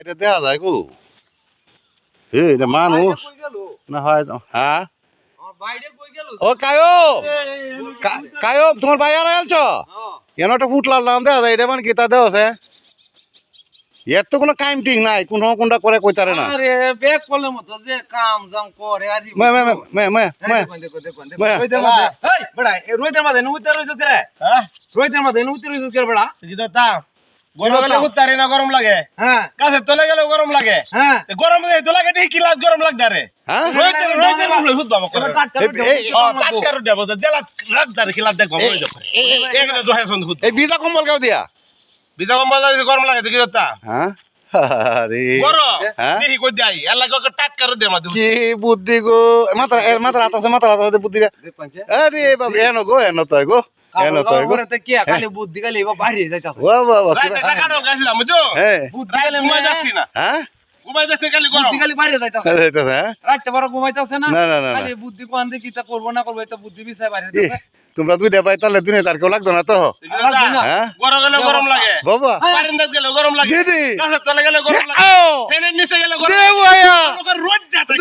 এটা দেখা যায় গো। এটা মানুষ না হয় হ্যাঁ ও কায়ো তোমার ভাই আর আলছো কেন একটা ফুটলার নাম দেখা যায় এটা মানে কি তা দেওয়া আছে এর তো কোনো কাইম ঠিক নাই কোনটা করে কইতারে না আরে বেক করলে মতো যে কাম জাম করে আদি মে মে মে মে মে রোহিতের মাঝে এই বড়া এই রোহিতের মাঝে নুইতে রইছ করে হ্যাঁ রোহিতের মাঝে নুইতে রইছ করে বড়া কি দাদা গরম গেলে উত্তারি না গরম লাগে হ্যাঁ কাছে তলে গেলে গরম লাগে হ্যাঁ গরম লাগে তো লাগে দেখি কি লাগ গরম লাগদা রে হ্যাঁ রোহিতের মুখে হুদ বাবা করে এই টাটকার দেব জেলা লাগদা রে কি লাগ দেখো হই যাবে এখানে দোহে সন হুদ এই ভিজা কম্বল কেউ দিয়া বিজা কম্বল লাগে গরম লাগে কি দাদা হ্যাঁ আরে গরম হ্যাঁ দেখি কই যাই এলা গো টাটকার দে মা কি বুদ্ধি গো মাথা আতাছে মাথা আতাছে বুদ্ধি রে আরে বাবা এনো গো এনো তো গো এনো তো গো তে কি খালি বুদ্ধি খালি বাইরে যাইতাছে ও বাবা রাতে টাকা দাও গাছিলাম বুঝছো হ্যাঁ বুদ্ধি খালি ঘুমাই যাচ্ছি না হ্যাঁ ঘুমাই যাচ্ছে খালি গরম বুদ্ধি খালি বাইরে যাইতাছে এটা হ্যাঁ রাতে বড় ঘুমাইতাছে না না না না খালি বুদ্ধি কোন দিকে তা করব না করব এটা বুদ্ধি বিছাই বাইরে যাইতাছে তোমরা দুইটা পাই তাহলে দুই তার কেউ লাগতো না তো হ্যাঁ গরম গেলে গরম লাগে বাবা বারান্দায় গেলে গরম লাগে দিদি কাছে তলে গেলে গরম লাগে আও ফ্যানের নিচে গেলে গরম দে ভাইয়া লাগে রোদ যাতে